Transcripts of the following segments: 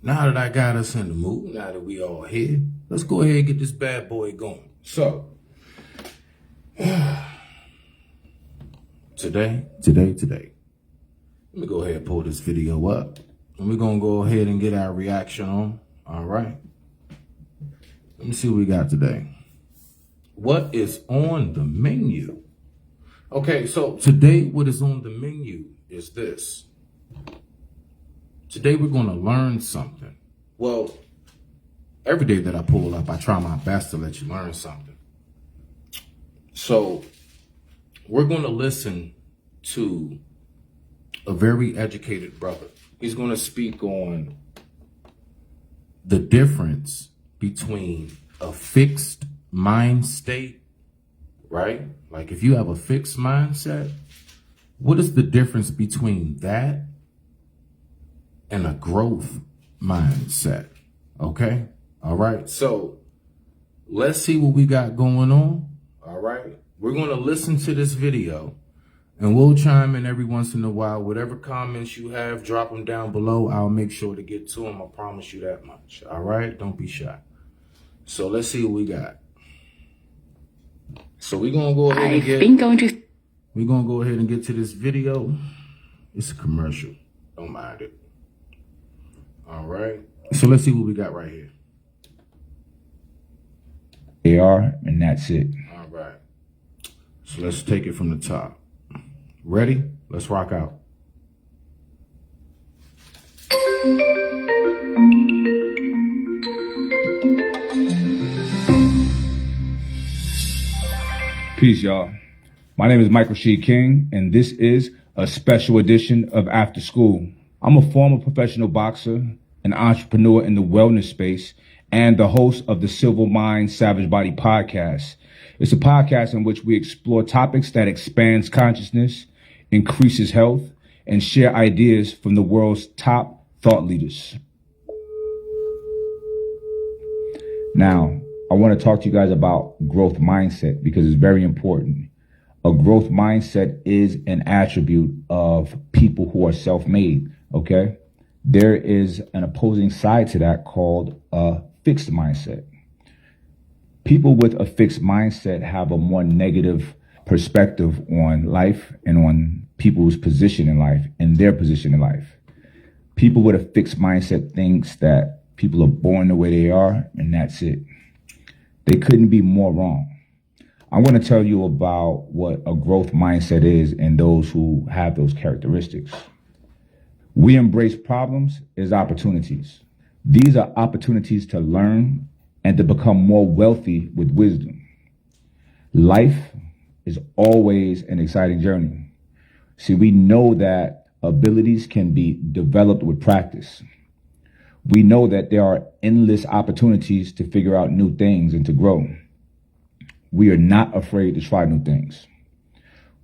Now that I got us in the mood, now that we all here, let's go ahead and get this bad boy going. So, today, let me go ahead and pull this video up. And we're going to go ahead and get our reaction on. All right. Let me see what we got today. What is on the menu? Okay, so today what is on the menu is this. Today we're going to learn something. Well, every day that I pull up, I try my best to let you learn something. So we're going to listen to a very educated brother. He's going to speak on the difference between a fixed mind state, right? Like if you have a fixed mindset, what is the difference between that and a growth mindset? Okay. All right. So let's see what we got going on. All right. We're going to listen to this video and we'll chime in every once in a while. Whatever comments you have, drop them down below. I'll make sure to get to them. I promise you that much. All right. Don't be shy. So let's see what we got. So we're going to go ahead and we're going to go ahead and get to this video. It's a commercial. Don't mind it. All right. So let's see what we got right here. They are, and that's it. All right. So let's take it from the top. Ready? Let's rock out. Peace, y'all. My name is Michael She King, and this is a special edition of After School. I'm a former professional boxer, an entrepreneur in the wellness space, and the host of the Silver Mind Savage Body podcast. It's a podcast in which we explore topics that expands consciousness, increases health, and share ideas from the world's top thought leaders. Now, I want to talk to you guys about growth mindset because it's very important. A growth mindset is an attribute of people who are self-made, okay? There is an opposing side to that called a fixed mindset. People with a fixed mindset have a more negative perspective on life and on people's position in life and their position in life. People with a fixed mindset thinks that people are born the way they are and that's it. They couldn't be more wrong. I want to tell you about what a growth mindset is and those who have those characteristics. We embrace problems as opportunities. These are opportunities to learn and to become more wealthy with wisdom. Life is always an exciting journey. See, we know that abilities can be developed with practice. We know that there are endless opportunities to figure out new things and to grow. We are not afraid to try new things.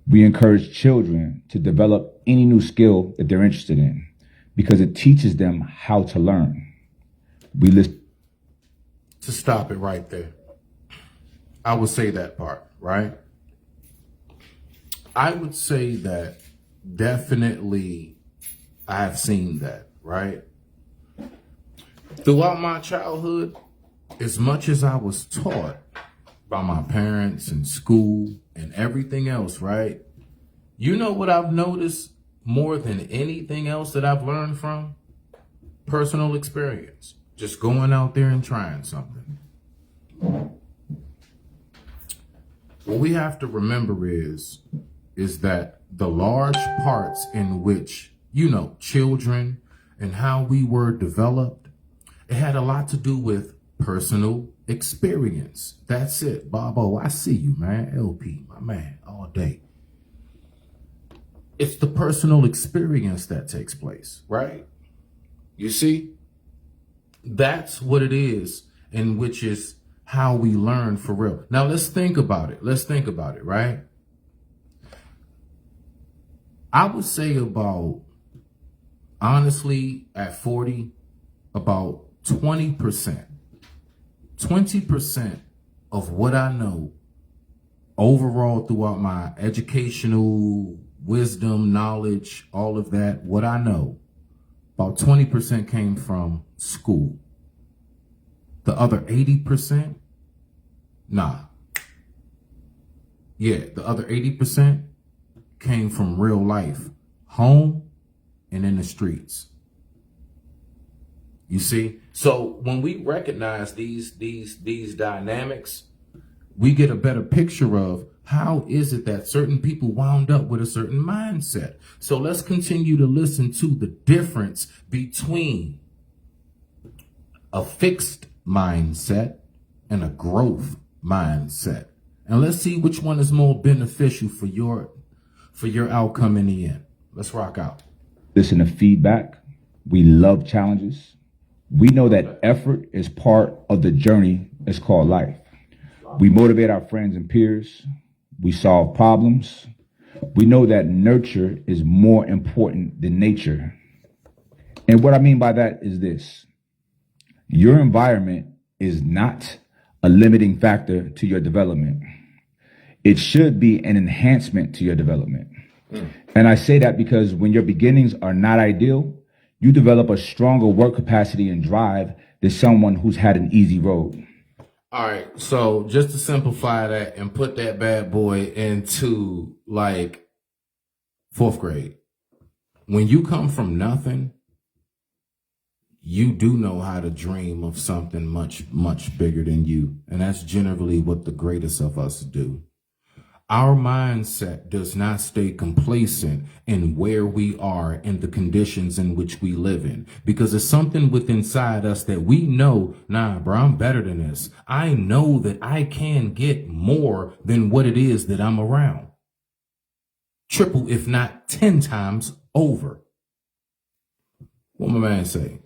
We encourage children to develop any new skill that they're interested in because it teaches them how to learn. We listen. To stop it right there. I would say that part, right? I would say that definitely I've seen that, right? Throughout my childhood, as much as I was taught by my parents and school and everything else, right? You know what I've noticed more than anything else that I've learned from? Personal experience. Just going out there and trying something. What we have to remember is that the large parts in which, children and how we were developed, it had a lot to do with personal experience. That's it. Bobo, I see you, man. LP, my man, all day. It's the personal experience that takes place, right? You see? That's what it is, and which is how we learn for real. Now, let's think about it. Right? I would say honestly, at 40, about 20%. 20% of what I know overall throughout my educational wisdom, knowledge, all of that, what I know About 20% came from school. The other 80%, nah. Yeah, the other 80% came from real life, home and in the streets. You see? So when we recognize these dynamics, we get a better picture of how is it that certain people wound up with a certain mindset. So let's continue to listen to the difference between a fixed mindset and a growth mindset. And let's see which one is more beneficial for your outcome in the end. Let's rock out. Listen to feedback. We love challenges. We know that effort is part of the journey. It's called life. We motivate our friends and peers. We solve problems. We know that nurture is more important than nature. And what I mean by that is this. Your environment is not a limiting factor to your development. It should be an enhancement to your development. And I say that because when your beginnings are not ideal, you develop a stronger work capacity and drive than someone who's had an easy road. All right, so just to simplify that and put that bad boy into like 4th grade, when you come from nothing, you do know how to dream of something much, much bigger than you. And that's generally what the greatest of us do. Our mindset does not stay complacent in where we are in the conditions in which we live in, because it's something within inside us that we know, nah, bro, I'm better than this. I know that I can get more than what it is that I'm around. Triple, if not 10 times over. What my man say?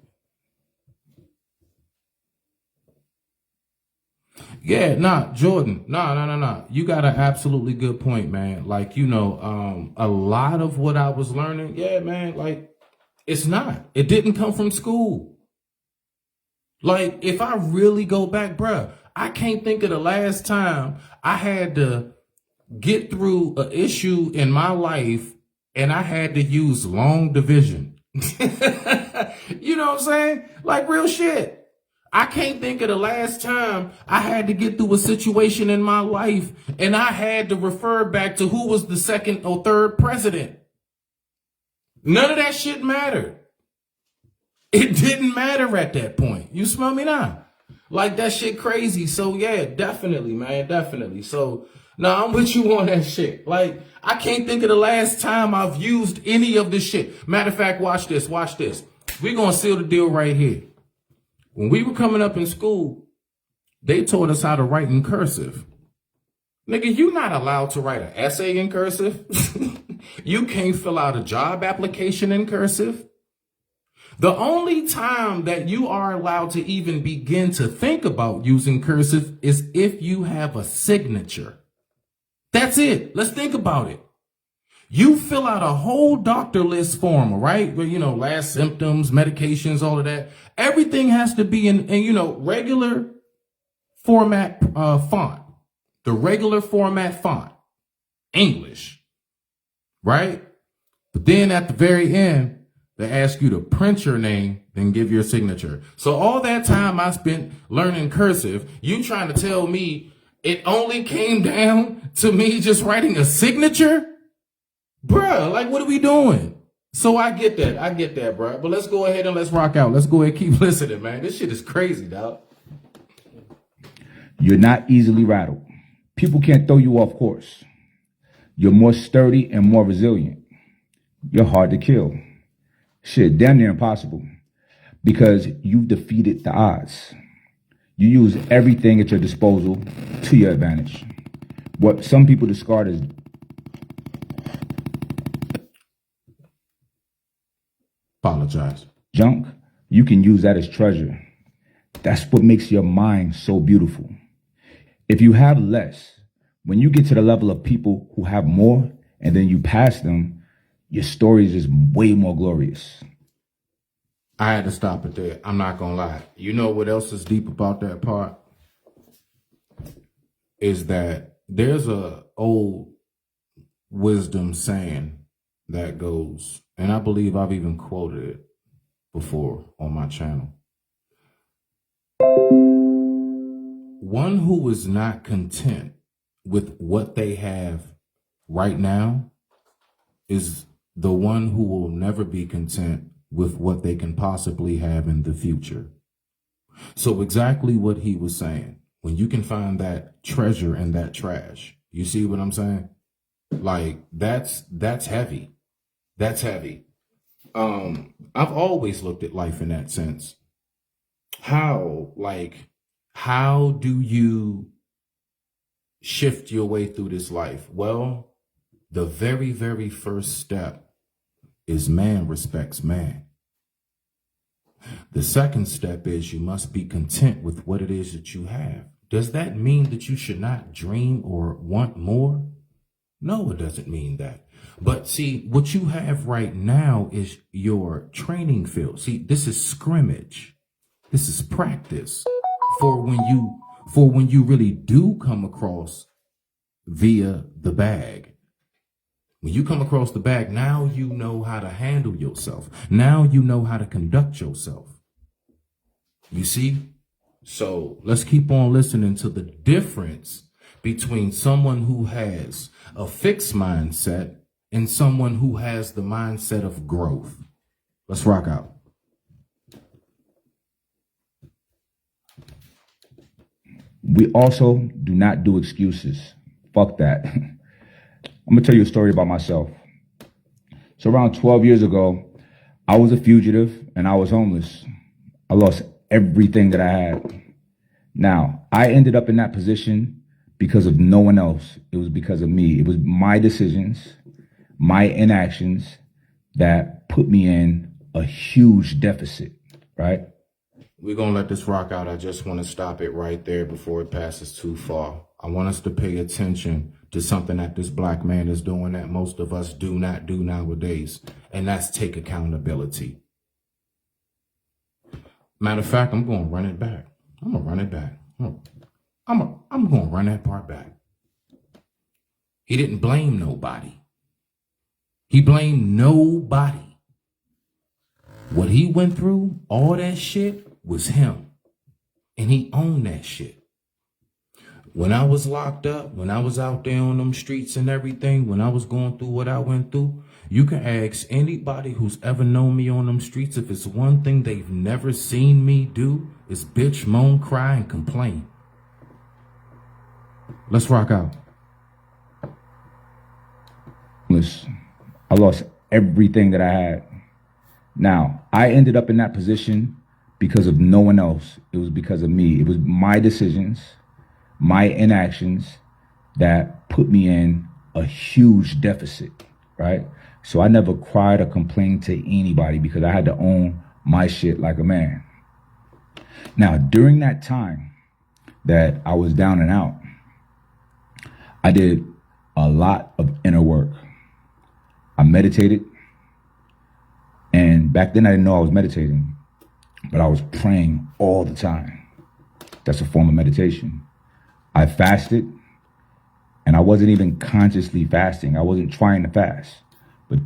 Yeah, nah, Jordan, nah. You got an absolutely good point, man. Like, you know, a lot of what I was learning, yeah, man, like, it didn't come from school. Like, if I really go back, bruh, I can't think of the last time I had to get through an issue in my life and I had to use long division. You know what I'm saying? Like, real shit. I can't think of the last time I had to get through a situation in my life and I had to refer back to who was the second or third president. None of that shit mattered. It didn't matter at that point. You smell me now? Like, that shit crazy. So yeah, definitely, man, definitely. So now I'm with you on that shit. Like, I can't think of the last time I've used any of this shit. Matter of fact, watch this. We're going to seal the deal right here. When we were coming up in school, they taught us how to write in cursive. Nigga, you not allowed to write an essay in cursive. You can't fill out a job application in cursive. The only time that you are allowed to even begin to think about using cursive is if you have a signature. That's it. Let's think about it. You fill out a whole doctor list form, right? Where, you know, last symptoms, medications, all of that. Everything has to be in you know, regular format font. The regular format font. English. Right? But then at the very end, they ask you to print your name, then give your signature. So all that time I spent learning cursive, you trying to tell me it only came down to me just writing a signature? Bruh, like, what are we doing? So I get that, bruh. But let's go ahead and let's rock out. Let's go ahead and keep listening, man. This shit is crazy, dog. You're not easily rattled. People can't throw you off course. You're more sturdy and more resilient. You're hard to kill. Shit, damn near impossible. Because you've defeated the odds. You use everything at your disposal to your advantage. What some people discard as Apologize. junk, you can use that as treasure. That's what makes your mind so beautiful. If you have less, when you get to the level of people who have more and then you pass them, your story is just way more glorious. I had to stop it there. I'm not gonna lie. You know what else is deep about that part? Is that there's a old wisdom saying that goes, and I believe I've even quoted it. before on my channel. One who is not content with what they have right now is the one who will never be content with what they can possibly have in the future. So exactly what he was saying, when you can find that treasure in that trash, you see what I'm saying? Like that's heavy. That's heavy. I've always looked at life in that sense. How do you shift your way through this life? Well, the very, very first step is man respects man. The second step is you must be content with what it is that you have. Does that mean that you should not dream or want more? No, it doesn't mean that. But see, what you have right now is your training field. See, this is scrimmage. This is practice for when you really do come across via the bag. When you come across the bag, now you know how to handle yourself. Now you know how to conduct yourself. You see? So let's keep on listening to the difference between someone who has a fixed mindset and someone who has the mindset of growth. Let's rock out. We also do not do excuses. Fuck that. I'm gonna tell you a story about myself. So around 12 years ago, I was a fugitive and I was homeless. I lost everything that I had. Now, I ended up in that position because of no one else. It was because of me. It was my decisions, my inactions that put me in a huge deficit, right? We're going to let this rock out. I just want to stop it right there before it passes too far. I want us to pay attention to something that this black man is doing that most of us do not do nowadays, and that's take accountability. Matter of fact, I'm going to run it back. I'm going to run it back. I'm going to run that part back. He didn't blame nobody. He blamed nobody. What he went through, all that shit, was him. And he owned that shit. When I was locked up, when I was out there on them streets and everything, when I was going through what I went through, you can ask anybody who's ever known me on them streets, if it's one thing they've never seen me do, is bitch, moan, cry, and complain. Let's rock out. I lost everything that I had. Now, I ended up in that position because of no one else. It was because of me. It was my decisions, my inactions that put me in a huge deficit, right? So I never cried or complained to anybody because I had to own my shit like a man. Now, during that time that I was down and out, I did a lot of inner work. I meditated. And back then I didn't know I was meditating, but I was praying all the time. That's a form of meditation. I fasted, and I wasn't even consciously fasting. I wasn't trying to fast. But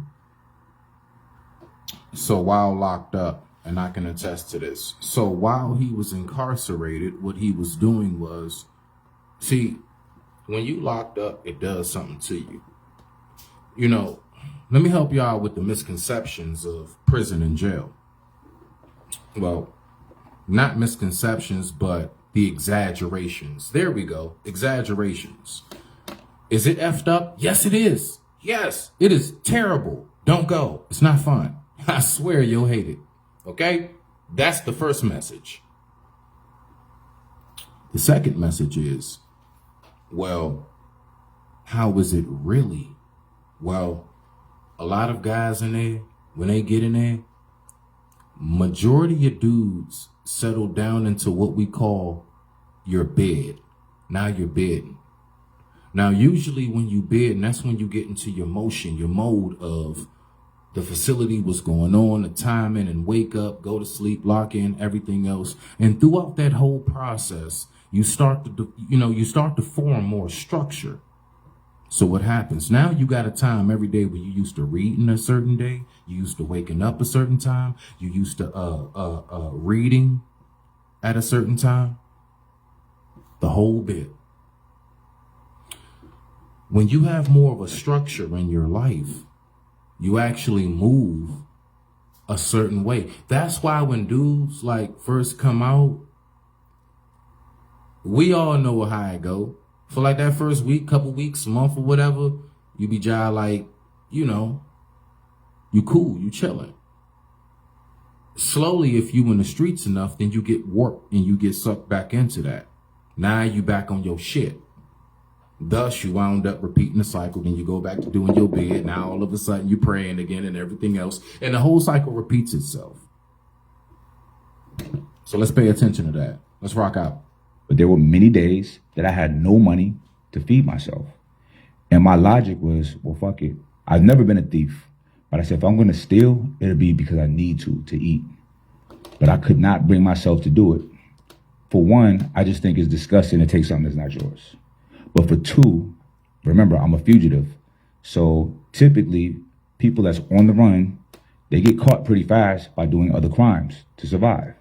so while locked up, and I can attest to this, so while he was incarcerated, what he was doing was, see, when you locked up, it does something to you. You know, let me help you out with the misconceptions of prison and jail. Well, not misconceptions, but the exaggerations. There we go. Exaggerations. Is it effed up? Yes, it is. Yes, it is terrible. Don't go. It's not fun. I swear you'll hate it. Okay? That's the first message. The second message is, well, how is it really? Well, a lot of guys in there, when they get in there, majority of dudes settle down into what we call your bed. Now you're bedding. Now, usually when you bed, and that's when you get into your motion, your mode of the facility, what's going on, the timing, and wake up, go to sleep, lock in, everything else. And throughout that whole process, you start to form more structure. So what happens? Now you got a time every day where you used to reading a certain day, you used to waking up a certain time, you used to reading at a certain time. The whole bit. When you have more of a structure in your life, you actually move a certain way. That's why when dudes like first come out, we all know how it go. For like that first week, couple weeks, month or whatever, you be like, you know, you cool, you chilling. Slowly, if you in the streets enough, then you get warped and you get sucked back into that. Now you back on your shit. Thus, you wound up repeating the cycle. Then you go back to doing your bed. Now all of a sudden you praying again and everything else. And the whole cycle repeats itself. So let's pay attention to that. Let's rock out. But there were many days that I had no money to feed myself. And my logic was, well, fuck it. I've never been a thief. But I said, if I'm going to steal, it'll be because I need to eat. But I could not bring myself to do it. For one, I just think it's disgusting to take something that's not yours. But for two, remember, I'm a fugitive. So typically, people that's on the run, they get caught pretty fast by doing other crimes to survive.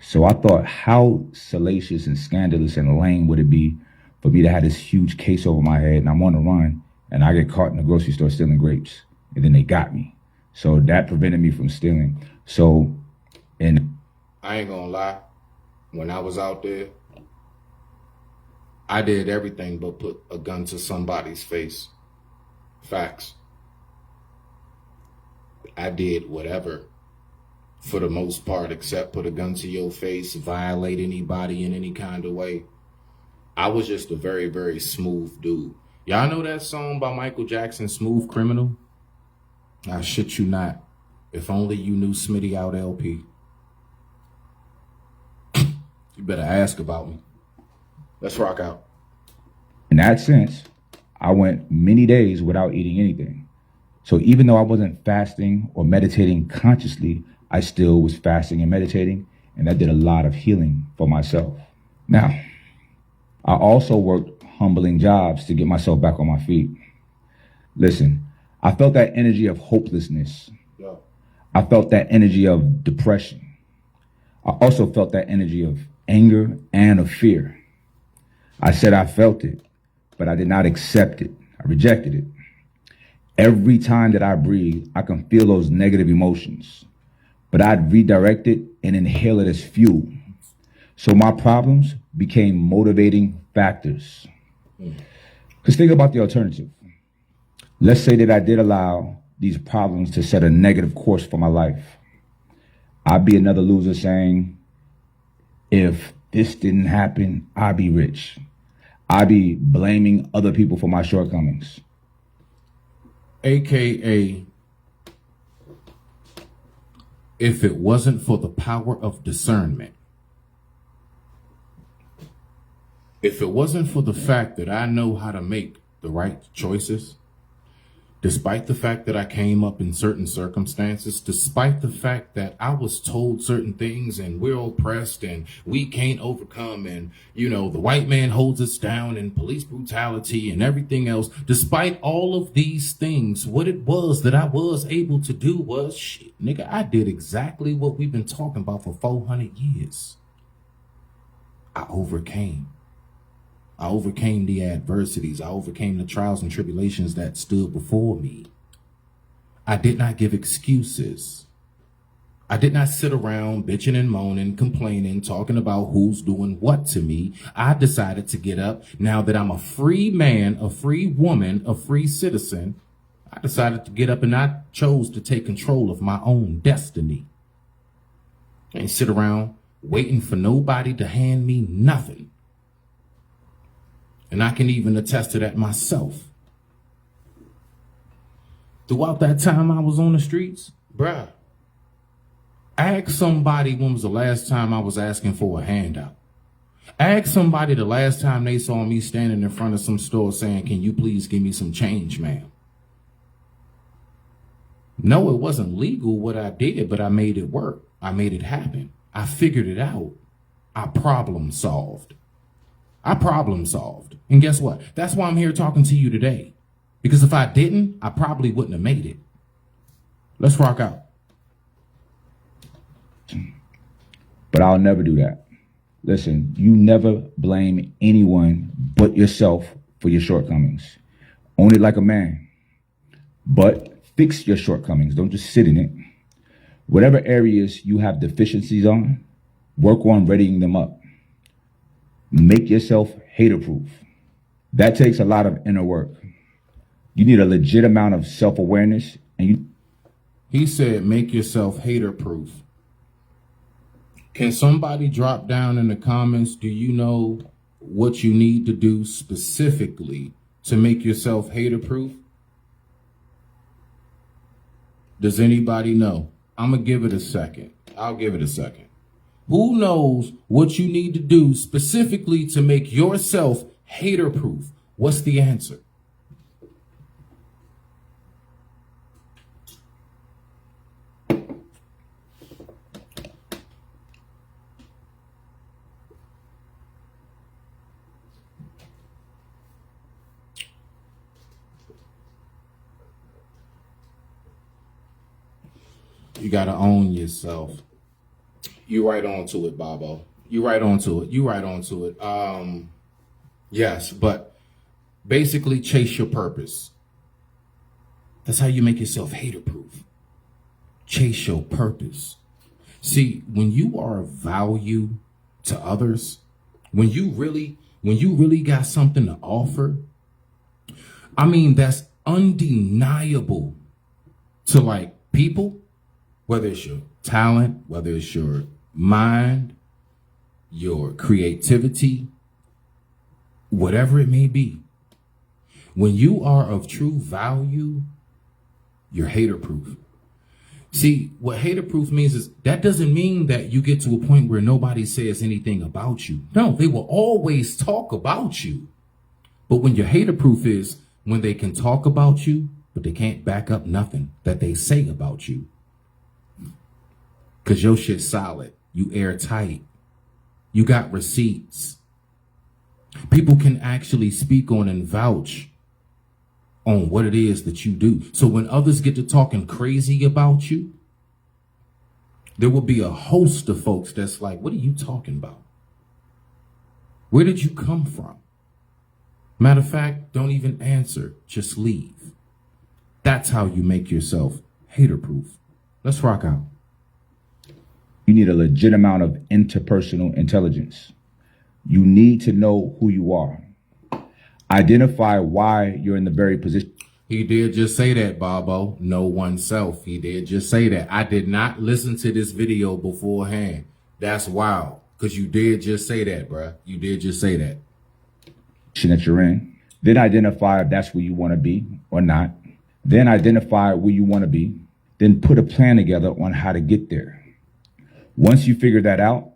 So I thought, how salacious and scandalous and lame would it be for me to have this huge case over my head and I'm on the run and I get caught in the grocery store stealing grapes and then they got me. So that prevented me from stealing. So, and I ain't gonna lie, when I was out there, I did everything but put a gun to somebody's face. Facts. I did whatever. For the most part, except put a gun to your face, violate anybody in any kind of way. I was just a very, very smooth dude. Y'all know that song by Michael Jackson, Smooth Criminal? I shit you not. If only you knew Smitty out LP. You better ask about me. Let's rock out. In that sense, I went many days without eating anything. So even though I wasn't fasting or meditating consciously, I still was fasting and meditating, and that did a lot of healing for myself. Now, I also worked humbling jobs to get myself back on my feet. Listen, I felt that energy of hopelessness. Yeah. I felt that energy of depression. I also felt that energy of anger and of fear. I said I felt it, but I did not accept it. I rejected it. Every time that I breathe, I can feel those negative emotions, but I'd redirect it and inhale it as fuel. So my problems became motivating factors. Because think about the alternative. Let's say that I did allow these problems to set a negative course for my life. I'd be another loser saying, if this didn't happen, I'd be rich. I'd be blaming other people for my shortcomings. AKA, if it wasn't for the power of discernment, if it wasn't for the fact that I know how to make the right choices, despite the fact that I came up in certain circumstances, despite the fact that I was told certain things and we're oppressed and we can't overcome and, you know, the white man holds us down and police brutality and everything else, despite all of these things, what it was that I was able to do was, shit, nigga, I did exactly what we've been talking about for 400 years. I overcame. I overcame the adversities. I overcame the trials and tribulations that stood before me. I did not give excuses. I did not sit around bitching and moaning, complaining, talking about who's doing what to me. I decided to get up. Now that I'm a free man, a free woman, a free citizen, I decided to get up and I chose to take control of my own destiny. I ain't sit around waiting for nobody to hand me nothing. And I can even attest to that myself. Throughout that time I was on the streets, bruh, ask somebody when was the last time I was asking for a handout. Ask somebody the last time they saw me standing in front of some store saying, can you please give me some change, ma'am? No, it wasn't legal what I did, but I made it work. I made it happen. I figured it out. I problem solved. And guess what? That's why I'm here talking to you today. Because if I didn't, I probably wouldn't have made it. Let's rock out. But I'll never do that. Listen, you never blame anyone but yourself for your shortcomings. Own it like a man. But fix your shortcomings. Don't just sit in it. Whatever areas you have deficiencies on, work on readying them up. Make yourself hater-proof. That takes a lot of inner work. You need a legit amount of self-awareness, and He said, make yourself hater-proof. Can somebody drop down in the comments, do you know what you need to do specifically to make yourself hater-proof? Does anybody know? I'm going to give it a second. I'll give it a second. Who knows what you need to do specifically to make yourself hater-proof? What's the answer? You got to own yourself. You right on to it, Bobo. You right on to it. You right on to it. Yes, but basically chase your purpose. That's how you make yourself hater-proof. Chase your purpose. See, when you are of value to others, when you really got something to offer, I mean, that's undeniable to like people, whether it's your talent, whether it's your mind, your creativity, whatever it may be. When you are of true value, you're hater-proof. See, what hater-proof means is that doesn't mean that you get to a point where nobody says anything about you. No, they will always talk about you. But when you're hater-proof is when they can talk about you, but they can't back up nothing that they say about you. Because your shit's solid. You airtight. You got receipts. People can actually speak on and vouch on what it is that you do. So when others get to talking crazy about you, there will be a host of folks that's like, what are you talking about? Where did you come from? Matter of fact, don't even answer. Just leave. That's how you make yourself hater-proof. Let's rock out. you need a legit amount of interpersonal intelligence. You need to know who you are. Identify why you're in the very position. He did just say that, Bobo. Know oneself. He did just say that. I did not listen to this video beforehand. That's wild. Because you did just say that, bruh. You did just say that. That you're in. Then identify if that's where you want to be or not. Then identify where you want to be. Then put a plan together on how to get there. Once you figure that out,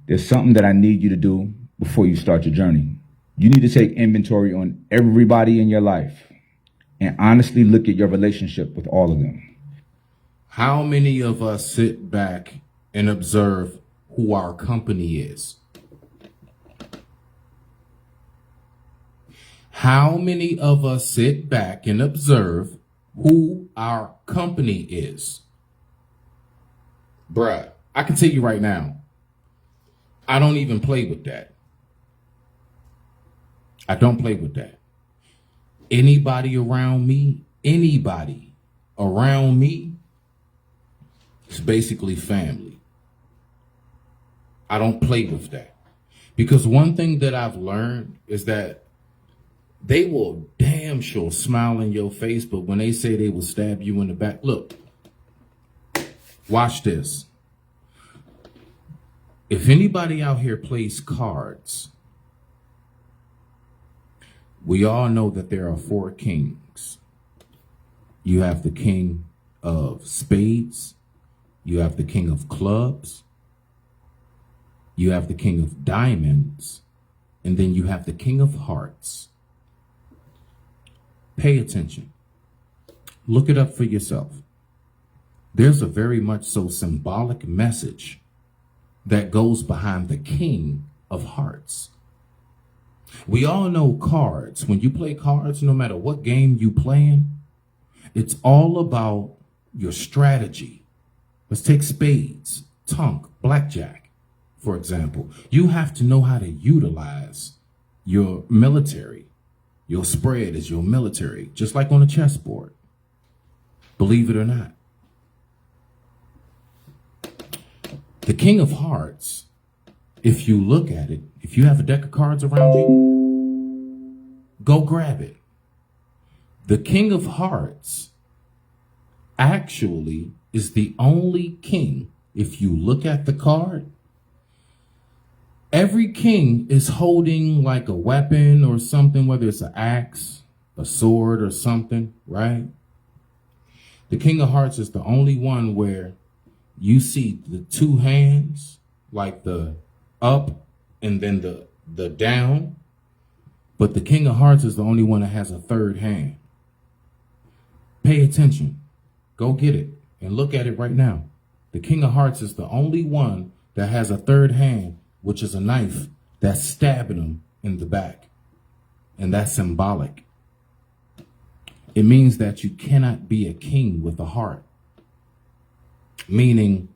there's something that I need you to do before you start your journey. You need to take inventory on everybody in your life and honestly look at your relationship with all of them. How many of us sit back and observe who our company is? How many of us sit back and observe who our company is? Bruh, I can tell you right now, I don't even play with that. I don't play with that. Anybody around me is basically family. I don't play with that. Because one thing that I've learned is that they will damn sure smile in your face, but when they say they will stab you in the back, look, watch this. If anybody out here plays cards, we all know that there are four kings. You have the king of spades, you have the king of clubs, you have the king of diamonds, and then you have the king of hearts. Pay attention. Look it up for yourself. There's a very much so symbolic message that goes behind the king of hearts. We all know cards. When you play cards, no matter what game you playing, it's all about your strategy. Let's take spades, tunk, blackjack, for example. You have to know how to utilize your military. Your spread is your military, just like on a chessboard. Believe it or not. The King of Hearts, if you look at it, if you have a deck of cards around you, go grab it. The King of Hearts actually is the only king. If you look at the card, every king is holding like a weapon or something, whether it's an axe, a sword, or something, right? The King of Hearts is the only one where you see the two hands, like the up and then the down. But the King of Hearts is the only one that has a third hand. Pay attention. Go get it and look at it right now. The King of Hearts is the only one that has a third hand, which is a knife that's stabbing him in the back. And that's symbolic. It means that you cannot be a king with a heart. Meaning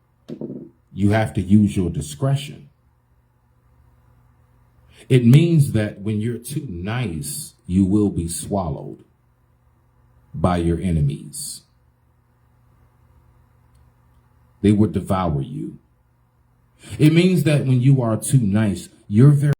you have to use your discretion. It means that when you're too nice, you will be swallowed by your enemies. They would devour you. It means that when you are too nice, you're very